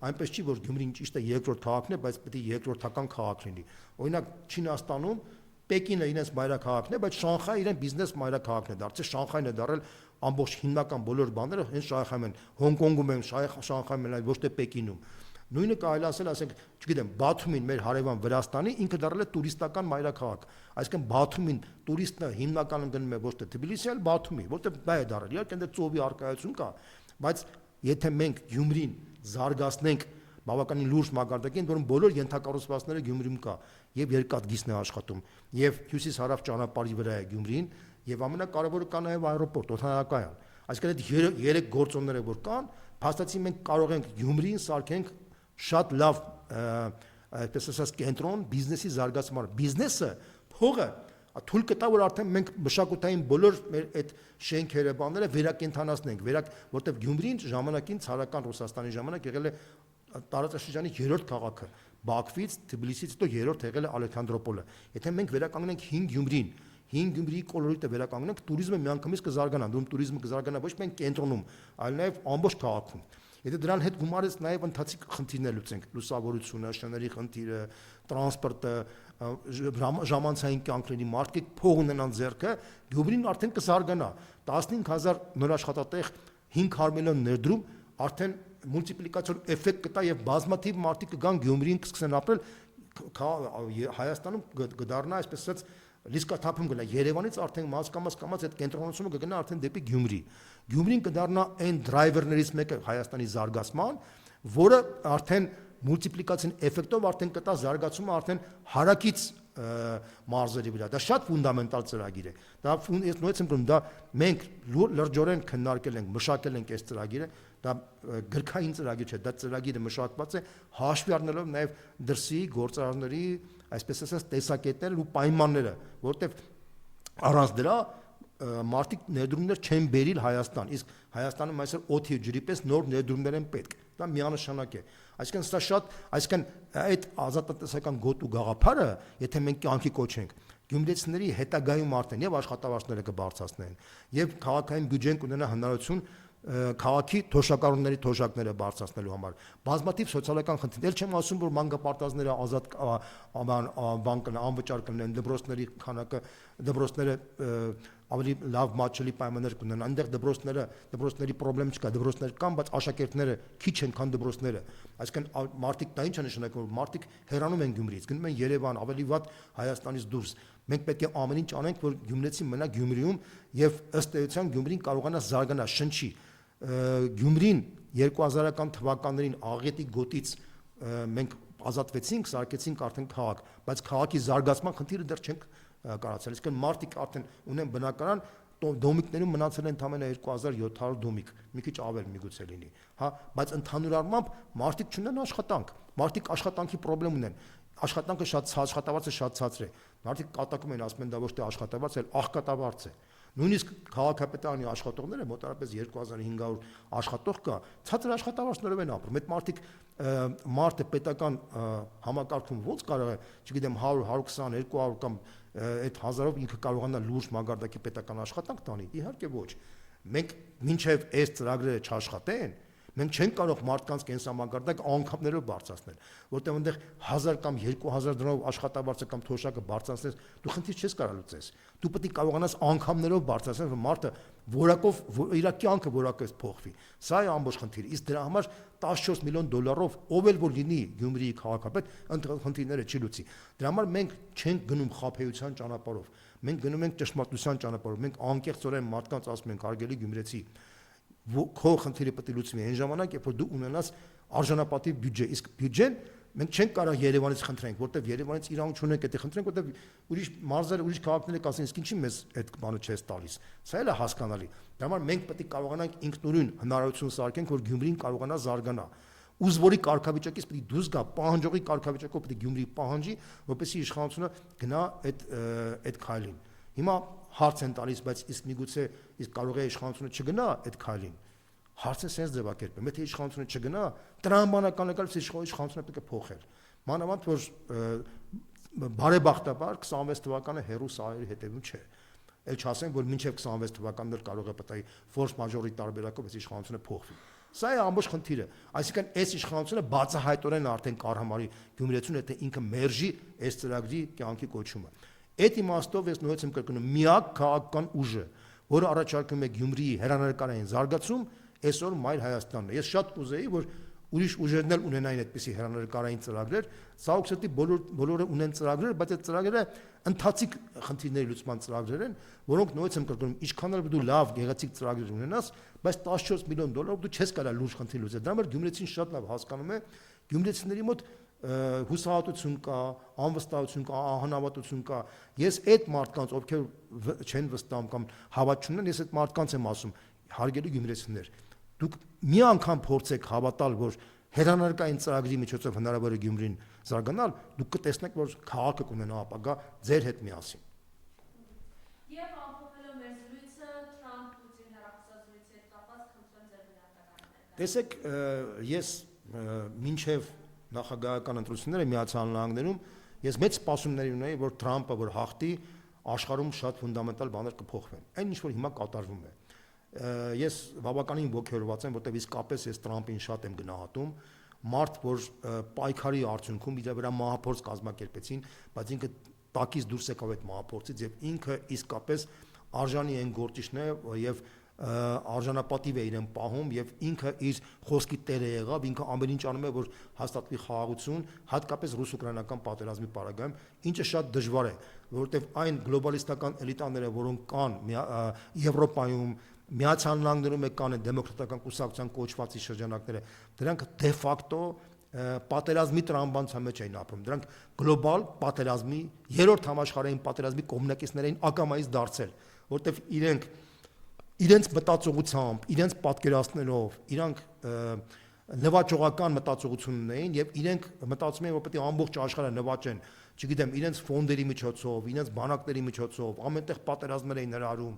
այնպես չի, որ Գյումրին ճիշտ է երկրորդ քաղաքն է, բայց պետք է երկրորդական քաղաք լինի։ Օրինակ Չինաստանում Պեկինը իրենց մայրաքաղաքն է, բայց Շանխայը իրեն բիզնես մայրաքաղաքն է դարձել, Շանխայն է դարձել ամբողջ հիմնական բոլոր բաները հենց Շանխայում են, Հոնկոնգում են, Շանխայում են, ոչ թե Պեկինում։ Նույնը կարելի ասել, ասենք, չգիտեմ, Բաթումին մեր հարևան Վրաստանի ինքը դարձել է տուրիստական մայրաքաղաք։ Այսինքն Բաթումին տուրիստը հիմնականում գնում է ոչ թե Թբիլիսի, այլ Բաթումի, որտեղ դա է դարել։ Իհարկե այնտեղ ծովի արկայություն կա, բայց եթե մենք Գյումրին զարգացնենք բավականին լուրջ մակարդակին, որոնց բոլոր ենթակառուցվածքները Գյումրիում կա, եւ երկաթգիծն է աշխատում, եւ հյուսիս-հարավ ճանապարհի վրա է Գյումրին, եւ ամենակարևորը կա նաեւ аэроպորտ, օդանավակայան։ Այսինքն այդ 3 գործոնները որ կան, փաստացի մենք կարող ենք Գյումրին սարքենք շատ լավ, այսպես ասած, կենտրոն բիզնեսի զարգացման։ Բիզնեսը փողը թույլ կտա, որ արդեն մենք մշակութային բոլոր մեր այդ շենքերը, բաները վերակենդանացնենք, որտեղ Գյումրին ժամանակին ցարական Ռուսաստանի ժամանակ եղել է տարածաշրջանի 3-րդ քաղաքը, Բաքվից, Թբիլիսից հետո 3-րդ եղել է Ալեքսանդրոպոլը։ Եթե մենք վերականգնենք 5 Գյումրին, 5 Գյումրիի կոլորիտը վերականգնենք, туриզմը միանգամից կզարգանա, դուրս туриզմը կզարգանա ոչ միայն կենտրոնում, այլ նաև ամբողջ քաղաքում։ Եթե դրան հետ գումարես նաև ընթացիկ խնդիրներ լուծենք, լուսավորությունը, շների խնդիրը, տրանսպորտը, ժամանցային կյանքների մարդիկ փող ունենան ձեռքը, Գյումրին արդեն կզարգանա, 15000 նոր աշխատատեղ, 500 միլիոն ներդրում, արդեն մուլտիպլիկացիոն էֆեկտ կտա եւ բազմաթիվ մարդիկ կգան Գյումրին կսկսեն ապրել, Հայաստանում կդառնա, այսպես ասած, լիսկաթափում գնա Երևանից արդեն կամաց այդ կենտրոնացումը կգնա արդեն դեպի Գյումրի։ Գյումրին կդառնա այն դրայվերներից մեկը Հայաստանի զարգացման, որը արդեն մուլտիպլիկացիոն էֆեկտով արդեն կտա զարգացումը արդեն հարակից մարզերի վրա։ Դա շատ ֆունդամենտալ ծրագիր է։ Դա ես նույնպես եմ գրում, դա մենք լրջորեն քննարկել ենք, մշակել ենք այս ծրագիրը, դա գրքային ծրագիր չէ, դա ծրագիրը մշակված է հաշվի առնելով նաև դրսի գործարարների, այսպես ասած, տեսակետները ու պայմանները, որովհետև առանց դրա մարդիկ ներդրումներ չեն բերիլ Հայաստան, իսկ Հայաստանում այսօր օդի ջրի պես նոր ներդրումներ են պետք։ Դա միանշանակ է։ Այսինքն սա շատ, այսինքն այդ ազատատեսական գոտ ու գաղափարը, եթե մենք կյանքի կոչենք, գյումրեցիների հետագայում արդեն եւ աշխատավարձները կբարձրացնեն, եւ քաղաքային բյուջեն կունենա հնարավորություն քաղաքի թոշակառուների թոշակները բարձրացնելու համար բազմաթիվ սոցիալական խնդիրներ չեմ ասում որ մանկապարտեզները ազատ բան կան անվճար կլինեն դպրոցների քանակը դպրոցները ավելի լավ մատչելի պայմաններ կունենան այնտեղ դպրոցների խնդրեմ չկա դպրոցներ կան բայց աշակերտները քիչ են քան դպրոցները այսինքն մարդիկ դա ինչ է նշանակում որ մարդիկ հեռանում են Գյումրիից գնում են Երևան ավելի վատ Հայաստանից դուրս մենք պետք է ամեն ինչ անենք որ Գյումրեցին մնա Գյումրիում եւ ըստ էության Գյումրին կարողանա զարգանալ շնչի Գյումրին 2000-ական թվականներին աղետի գոտից մենք ազատվեցինք, սարքեցինք արդեն քաղաք, բայց քաղաքի զարգացման խնդիրը դեռ չենք կարողացել։ Իսկ մարդիկ արդեն ունեն բնակարան, դոմիկներում մնացել են ընդամենը 2700 դոմիկ, մի քիչ ավել միգուցե լինի, հա, բայց ընդհանուր առմամբ մարդիկ չունեն աշխատանք, մարդիկ աշխատանքի խնդրեմ ունեն։ Աշխատանքը շատ աշխատավարձը շատ ցածր է։ Մարդիկ կատակում են, ասում են դա ոչ թե աշխատավարձ, այլ աղքատավարձ է։ Նույնիսկ քաղաքապետարանի աշխատողները մոտավորապես 2500 աշխատող կա, ցածր աշխատավարձներով են ապրում։ Այդ մարդիկ մարդը պետական համակարգում ոնց կարող է, չգիտեմ 100, 120, 200 կամ այդ 1000-ով ինքը կարողանա լուրջ մագարտակի պետական աշխատանք տանի։ Իհարկե ոչ։ Մենք մինչև այս ծրագրերը չաշխատեն, մենք չենք կարող մարդկանց կենսամագարտակ անկամներով բարձրացնել, որտեղ այնտեղ 1000 կամ 2000 դրամով աշխատավարձը կամ թոշակը բարձրացնես, դու խնդիր չես կարող լուծես։ Դու պետք է կարողանաս անկամներով բարձրացնել, որ մարդը որակով իր կյանքը որակով փոխվի։ Սա է ամբողջ խնդիրը։ Իսկ դրա համար 14 միլիոն դոլարով ով էլ որ լինի Գյումրիի քաղաքապետ, խնդիրները չի լուծի։ Դրա համար մենք չենք գնում խաբեության ճանապարհով։ Մենք գնում ենք ճշմարտության ճանապարհով։ Մենք անկեղծորեն մարդկանց ասում ենք հարգելի գյումրեցի քո խնդիրը պետք է լուծվի այն ժամանակ, երբ որ դու ունենաս արժանապատիվ բյուջե, իսկ բյուջեն մենք չենք կարող Երևանից խնդրենք, որտեղ Երևանից իրանք չունենք, եթե խնդրենք, որտեղ ուրիշ մարզերը, ուրիշ քաղաքները կասեն, իսկ ինչի մեզ այդ բանը չես տալիս։ Սա էլ է հասկանալի։ Դա համար մենք պետք է կարողանանք ինքնուրույն հնարավորություն սարքենք, որ Գյումրին կարողանա զարգանա։ Ուզվորի կարգավիճակից պետք է դուրս գա, պահանջողի կարգավիճակով պետք է Գյումրի պահանջի, որպեսզի իշխանությունը գնա այդ քայլին։ Հիմա հարց են տալիս, բայց իսկ միգուցե իսկ կարող է իշխանությունը չգնա այդ քայլին։ Հարցը sense ձևակերպեմ, եթե իշխանությունը չգնա, տրամաբանական եկալից իշխանությունը պետք է փոխել։ Մանավանդ որ բարեբախտաբար 26 թվականը հերոս սահերի հետևում չէ։ Էլ չասեմ, որ մինչև 26 թվականն էլ կարող է պետք է ֆորս մաժորի տարբերակով այս իշխանությունը փոխվի։ Սա է ամբողջ խնդիրը։ Այսինքն այս իշխանությունը բացահայտորեն արդեն կառհամարի Գյումրեցուն եթե ինքը մերժի այս ծրագրի կյանքի կոչումը։ Այդ իմաստով ես նույնպես եմ կրկնում միակ քաղաքական ուժը, որը առաջարկում է Գյումրիի հերանեկարային զարգացում, այսօր Մայր Հայաստանն է։ Ես շատ կուզեի, որ ուրիշ ուժերն էլ ունենային այդպիսի հերանեկարային ծրագրեր, Սաուքսետի բոլորը ունեն ծրագրեր, բայց այդ ծրագրերը ընթացիկ խնդիրների լուծման ծրագրեր են, որոնք նույնպես եմ կրկնում, ինչքան էլ դու լավ գեղեցիկ ծրագրեր ունենաս, բայց 14 միլիոն դոլարով դու չես կարող լուրջ խնդիր լուծել։ Դա համար Գյումրեցին շատ լավ հասկանում է, գյումրեցիների մոտ հուսահատություն կա, անվստահություն կա, անհնավատություն կա։ Ես այդ մարդկանց, ովքեր չեն վստահում կամ հավատ չունեն, ես այդ մարդկանց եմ ասում, հարգելի գյումրեցիներ, դուք մի անգամ փորձեք հավատալ, որ հերանեկարային ծրագրի միջոցով հնարավոր է Գյումրին զարգանալ, դուք կտեսնեք, որ քաղաքը կունենա ապագա ձեր հետ միասին։ Եվ ամփոփելով մեր զրույցը, Թրամփ-Պուտին հեռախոսազրույցի հետ կապված խնդրեմ ձեր բնականոներ։ Տեսեք, ես մինչև նախագահական ընտրությունները Միացյալ Նահանգներում ես մեծ սպասումներ ունեի, որ Թրամփը որ հաղթի, աշխարհում շատ ֆունդամենտալ բաներ կփոխվեն։ Այն ինչ որ հիմա կատարվում է։ Ես բավականին ոգևորված եմ, որտեղ իսկապես ես Թրամփին շատ եմ գնահատում, մարդ, որ պայքարի արդյունքում իր վրա մահափորձ կազմակերպեցին, բայց ինքը տակից դուրս եկավ այդ մահափորձից եւ ինքը իսկապես արժանի են գործիչն է եւ արժանապատիվ է իրեն պահում եւ ինքը իր խոսքի տերը եղավ, ինքը ամեն ինչ անում է, որ հաստատվի խաղաղություն, հատկապես ռուս-ուկրաինական պատերազմի պարագայում, ինչը շատ դժվար է, որովհետեւ այն գլոբալիստական էլիտաները, որոնք կան Եվրոպայում, Միացյալ Նահանգներում կան դեմոկրատական կուսակցության կոչվածի շրջանակները, դրանք դե ֆակտո պատերազմի տրամաբանության մեջ էին ապրում։ Դրանք գլոբալ պատերազմի, երրորդ համաշխարհային պատերազմի կողմնակիցներ էին ակամայից դարձել, որտեղ իրենց մտածողությամբ, իրենց պատկերացնելով, իրանք նվաճողական մտածողություն ունեին եւ իրենք մտածում էին, որ պետք է ամբողջ աշխարհը նվաճեն, չգիտեմ, իրենց ֆոնդերի միջոցով, իրենց բանակների միջոցով, ամենտեղ պատերազմներ էին հրահարում,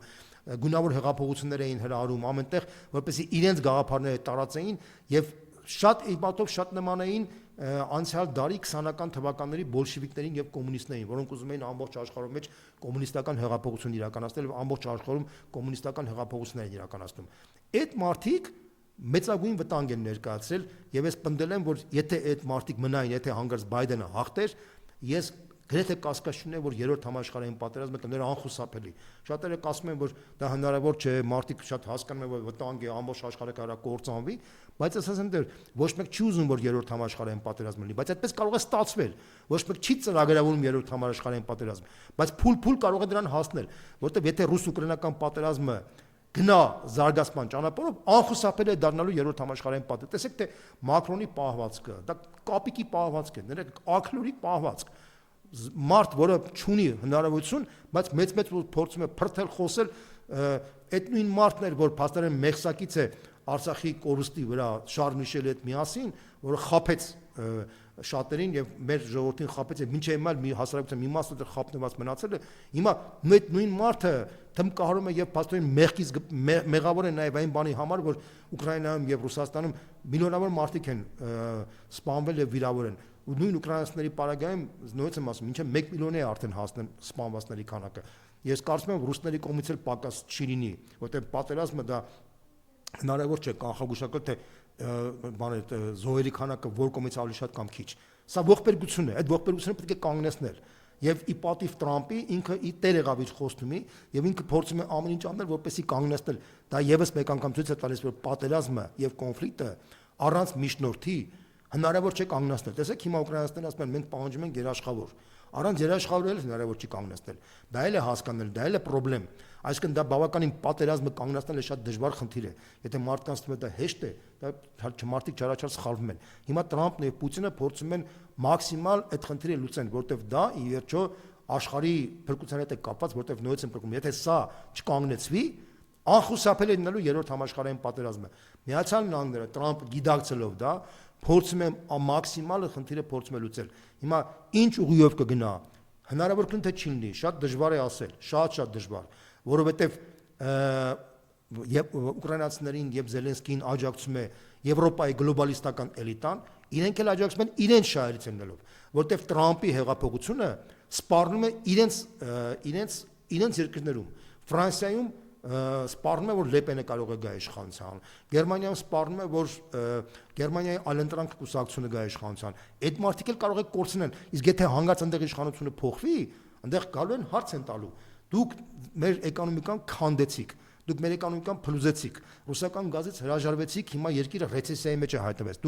գունավոր հեղափոխություններ էին հրահարում, ամենտեղ, որպեսզի իրենց գաղափարները տարածեին եւ շատ իբատով շատ նման էին անցյալ դարի 20-ական թվականների բոլշևիկներին եւ կոմունիստներին, որոնք ուզում էին ամբողջ աշխարհում մեջ կոմունիստական հեղափոխություն իրականացնել եւ ամբողջ աշխարհում կոմունիստական հեղափոխություններ իրականացնում։ Այդ մարդիկ մեծագույն վտանգ են ներկայացրել եւ ես պնդել եմ, որ եթե այդ մարդիկ մնային, եթե հանգարց Բայդենը հաղթեր, ես գրեթե կասկած չունեմ, որ երրորդ համաշխարհային պատերազմը կներ անխուսափելի։ Շատերը ասում են, որ դա հնարավոր չէ, մարդիկ շատ հասկանում են, որ վտանգ է, ամբողջ աշխարհը կարա կործանվի, բայց ասեմ դեռ ոչ մեկ չի ուզում, որ երրորդ համաշխարհային պատերազմ լինի, բայց այդպես կարող է ստացվել։ Ոչ մեկ չի ծրագրավորում երրորդ համաշխարհային պատերազմ, բայց փուլ կարող է դրան հասնել, որտեղ եթե ռուս-ուկրաինական պատերազմը գնա զարգացման ճանապարհով, անխուսափելի է դառնալու երրորդ համաշխարհային պատերազմ։ Տեսեք, թե Մակրոնի պահվածքը, դա կապիկի պահվածք է, նրա ակլորի պահվածք, մարդ, որը չունի հնարավորություն, բայց մեծ փորձում է փրթել խոսել, այդ նույն մարդն էր, որ փաստորեն մեղսակից է Արցախի կորուստի վրա Շարլ Միշելի հետ միասին, որը խաբեց շատերին եւ մեր ժողովրդին խաբեց եւ մինչեւ հիմա մի հասարակության մի մասը դեռ խափնված մնացել է։ Հիմա այդ նույն մարդը թմկահարում է եւ փաստորեն մեղքից մեղավոր է նաեւ այն բանի համար, որ Ուկրաինայում եւ Ռուսաստանում միլիոնավոր մարդիկ են սպանվել եւ վիրավորել են։ Ու նույն ուկրաինացիների պարագայում նույնպես եմ ասում, մինչեւ 1 միլիոն է արդեն հասնել սպանվածների քանակը։ Ես կարծում եմ, ռուսների կողմից էլ պակաս չի լինի, որտեղ պատերազմը դա հնարավոր չէ կանխագուշակել, թե զոհերի քանակը որ կողմից ավելի շատ կամ քիչ։ Սա ողբերգություն է, այդ ողբերգությունը պետք է կանգնեցնել։ Եվ ի պատիվ Տրամպի ինքը ի տեր եղավ իր խոստումի եւ ինքը փորձում է ամեն ինչ անել, որպեսզի կանգնեցնել։ Դա եւս մեկ անգամ ցույց է տալիս, որ պատերազմը եւ կոնֆլիկտը առանց միջնորդի հնարավոր չէ կանգնեցնել։ Տեսեք, հիմա ուկրաինացիներն ասում են, մենք պահանջում ենք երաշխավոր։ Առանց երաշխավորել հնարավոր չի կանգնեցնել։ Դա էլ է հասկանալ, դա էլ է խնդրեմ։ Այսինքն դա բավականին պատերազմը կանգնեցնելը շատ դժվար խնդիր է։ Եթե մարդկանց թվում է դա հեշտ է, դա մարդիկ չարաչար սխալվում են։ Հիմա Տրամպն եւ Պուտինը փորձում են մաքսիմալ այդ խնդիրը լուծեն, որտեվ դա ի վերջո աշխարհի փրկության հետ է կապված, որտեվ նույնպես են փրկում։ Եթե սա չկանգնեցվի, անխուսափելի է լինելու երրորդ համաշխարհային պատերազմը։ Միացյալ Նահանգները Տրամպը գիտակցելով դա փորձում է մաքսիմալ խնդիրը փորձում է լուծել։ Հիմա ինչ ուղիով կգնա, հնարավոր կլինի թե չի լինի, շատ դժվար է ասել, շատ դժվար, որովհետև ուկրաինացիներին եւ Զելենսկին աջակցում է Եվրոպայի գլոբալիստական էլիտան, իրենք էլ աջակցում են իրենց շահերից ելնելով, որտեղ Տրամպի հեղափոխությունը սպառնում է իրենց երկրներում։ Ֆրանսիայում սպառնում է, որ Լեպենը կարող է գա իշխանության, Գերմանիայում սպառնում է, որ Գերմանիայի այլընտրանք կուսակցությունը գա իշխանության։ Այդ մարդիկ էլ կարող է կորցնել, իսկ եթե հանգած այնտեղ իշխանությունը փոխվի, այնտեղ գալու են հարց են տալու։ Դուք մեր էկոնոմիկան քանդեցիք, դուք մեր էկոնոմիկան փլուզեցիք, ռուսական գազից հրաժարվեցիք, հիմա երկիրը ռեցեսիայի մեջ է հայտնվեց։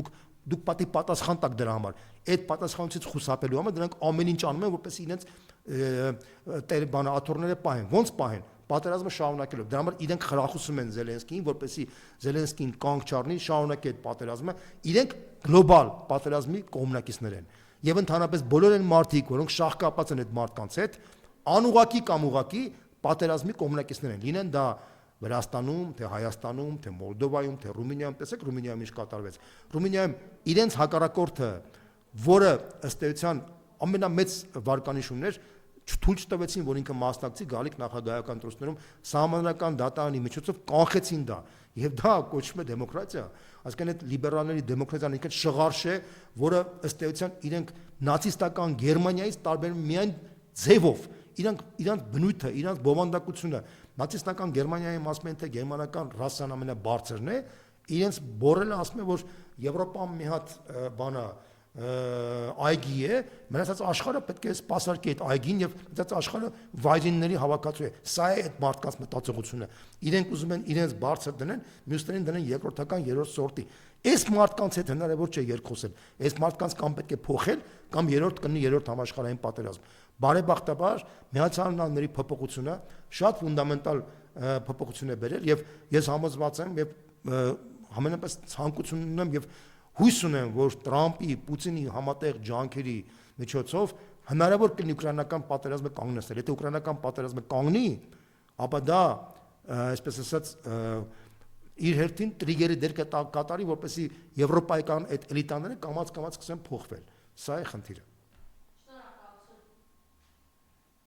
Դուք պատի պատասխան տակ դրա համար։ Այդ պատասխանությունից խուսափելու համար դրանք ամեն ինչ անում են, որպեսզի իրենց աթոռները պահեն։ Ոնց պահեն։ Պատերազմը շարունակելով։ Դրա համար իրենք խրախուսում են Զելենսկիին, որպեսզի Զելենսկին կանգ չառնի, շարունակի այդ պատերազմը։ Իրենք գլոբալ պատերազմի կողմնակիցներ են։ Եվ ընդհանրապես բոլոր այն մարդիկ, որոնք շահկապած են այդ մարդկանց հետ, անուղակի կամ ուղակի պատերազմի կողմնակիցներ են։ Լինեն դա Վրաստանում, թե Հայաստանում, թե Մոլդովայում, թե Ռումինիայում, տեսեք Ռումինիայում ինչ կատարվեց։ Ռումինիայում իրենց հակառակորդը, որը ըստ էության ամենամեծ վարկանիշումներ թույլ չտվեցին, որ ինքը մասնակցի գալիք նախագահական ընտրություններում սահմանադրական դատարանի միջոցով կանխեցին դա, եւ դա կոչվում է դեմոկրատիա, այսինքն այդ լիբերալների դեմոկրատիան ինքը շղարշ է, որը ըստ էության իրենք նացիստական Գերմանիայից տարբերում միայն ձևով, իրանք բնույթը, իրանք բովանդակությունը, նացիստական Գերմանիայում ասում են, թե գերմանական ռասան ամենաբարձրն է, իրենց բորելը ասում է, որ Եվրոպան մի հատ բանա այգի է, մնացած աշխարհը պետք է սպասարկի այդ այգին եւ մնացած աշխարհը վայրինների հավաքածու է։ Սա է այդ մարդկանց մտածողությունը։ Իրենք ուզում են իրենց բարձր դնեն, մյուսներին դնեն երկրորդական, երրորդ սորտի։ Այս մարդկանց հետ հնարավոր չէ երկխոսել։ Այս մարդկանց կամ պետք է փոխել, կամ երրորդ կլինի երրորդ համաշխարհային պատերազմ։ Բարեբախտաբար Միացյալ Նահանգների փոփոխությունը շատ ֆունդամենտալ փոփոխություն է բերել եւ ես համոզված եմ եւ ամենապես ցանկություն ունեմ եւ հույս ունեմ, որ Տրամպի, Պուտինի համատեղ ջանքերի միջոցով հնարավոր կլինի ուկրաինական պատերազմը կանգնեցնել։ Եթե ուկրաինական պատերազմը կանգնի, ապա դա, այսպես ասած, իր հերթին տրիգերի դեր կկատարի, որպեսզի եվրոպայական այդ էլիտաները կամաց սկսեն փոխվել։ Սա է խնդիրը։